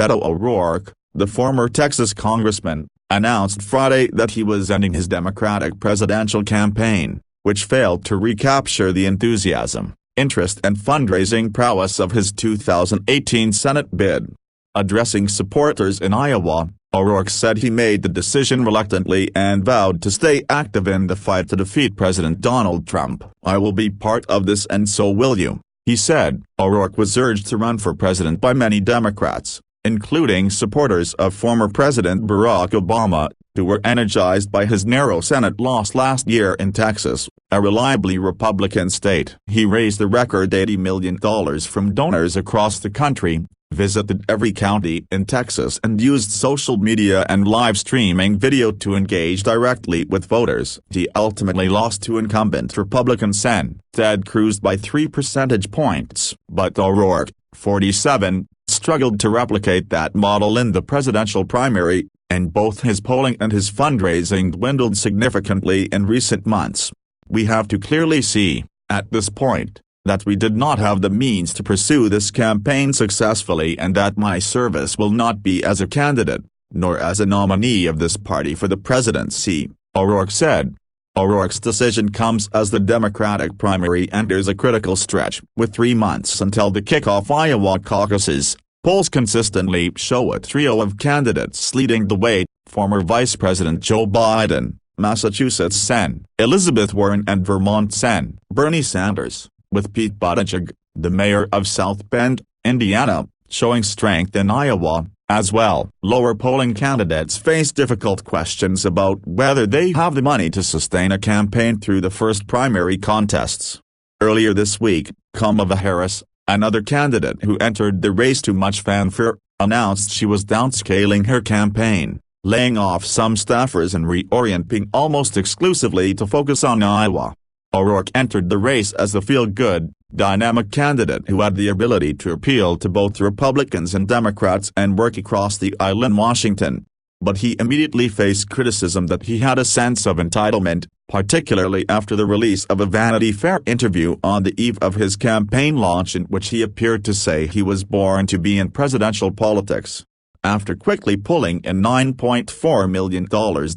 Beto O'Rourke, the former Texas congressman, announced Friday that he was ending his Democratic presidential campaign, which failed to recapture the enthusiasm, interest and fundraising prowess of his 2018 Senate bid. Addressing supporters in Iowa, O'Rourke said he made the decision reluctantly and vowed to stay active in the fight to defeat President Donald Trump. "I will be part of this and so will you," he said. O'Rourke was urged to run for president by many Democrats, including supporters of former President Barack Obama, who were energized by his narrow Senate loss last year in Texas, a reliably Republican state. He raised a record $80 million from donors across the country, visited every county in Texas and used social media and live streaming video to engage directly with voters. He ultimately lost to incumbent Republican Sen. Ted Cruz by 3 percentage points. But O'Rourke, 47, struggled to replicate that model in the presidential primary, and both his polling and his fundraising dwindled significantly in recent months. "We have to clearly see, at this point, that we did not have the means to pursue this campaign successfully and that my service will not be as a candidate, nor as a nominee of this party for the presidency," O'Rourke said. O'Rourke's decision comes as the Democratic primary enters a critical stretch. With 3 months until the kickoff Iowa caucuses, polls consistently show a trio of candidates leading the way: former Vice President Joe Biden, Massachusetts Sen. Elizabeth Warren and Vermont Sen. Bernie Sanders, with Pete Buttigieg, the mayor of South Bend, Indiana, showing strength in Iowa, as well. Lower polling candidates face difficult questions about whether they have the money to sustain a campaign through the first primary contests. Earlier this week, Kamala Harris, another candidate who entered the race to much fanfare, announced she was downscaling her campaign, laying off some staffers and reorienting almost exclusively to focus on Iowa. O'Rourke entered the race as the feel-good, dynamic candidate who had the ability to appeal to both Republicans and Democrats and work across the aisle in Washington. But he immediately faced criticism that he had a sense of entitlement, particularly after the release of a Vanity Fair interview on the eve of his campaign launch in which he appeared to say he was born to be in presidential politics. After quickly pulling in $9.4 million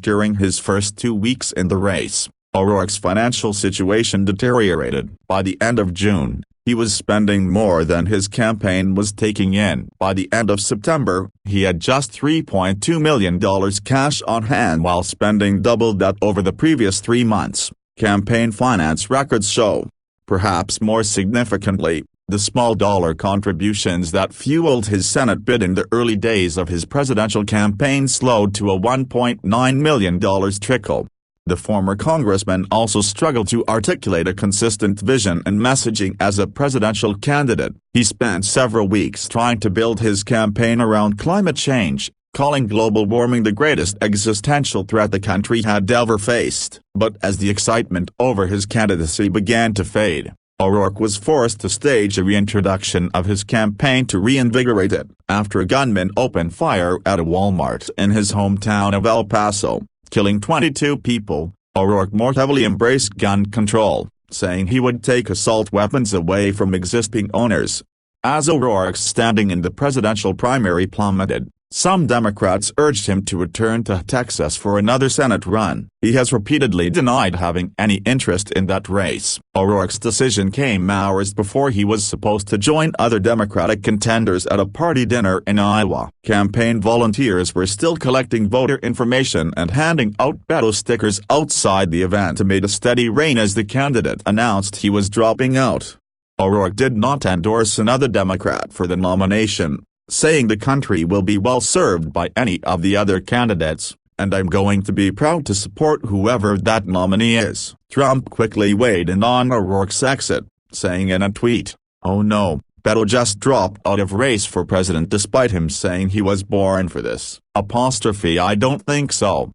during his first 2 weeks in the race, O'Rourke's financial situation deteriorated. By the end of June, he was spending more than his campaign was taking in. By the end of September, he had just $3.2 million cash on hand while spending double that over the previous 3 months, campaign finance records show. Perhaps more significantly, the small dollar contributions that fueled his Senate bid in the early days of his presidential campaign slowed to a $1.9 million trickle. The former congressman also struggled to articulate a consistent vision and messaging as a presidential candidate. He spent several weeks trying to build his campaign around climate change, calling global warming the greatest existential threat the country had ever faced. But as the excitement over his candidacy began to fade, O'Rourke was forced to stage a reintroduction of his campaign to reinvigorate it. After a gunman opened fire at a Walmart in his hometown of El Paso, killing 22 people, O'Rourke more heavily embraced gun control, saying he would take assault weapons away from existing owners. As O'Rourke's standing in the presidential primary plummeted, some Democrats urged him to return to Texas for another Senate run. He has repeatedly denied having any interest in that race. O'Rourke's decision came hours before he was supposed to join other Democratic contenders at a party dinner in Iowa. Campaign volunteers were still collecting voter information and handing out Beto stickers outside the event amid a steady rain as the candidate announced he was dropping out. O'Rourke did not endorse another Democrat for the nomination, saying the country will be well served by any of the other candidates, and I'm going to be proud to support whoever that nominee is. Trump quickly weighed in on O'Rourke's exit, saying in a tweet, "Oh no, Beto just dropped out of race for president despite him saying he was born for this. I don't think so."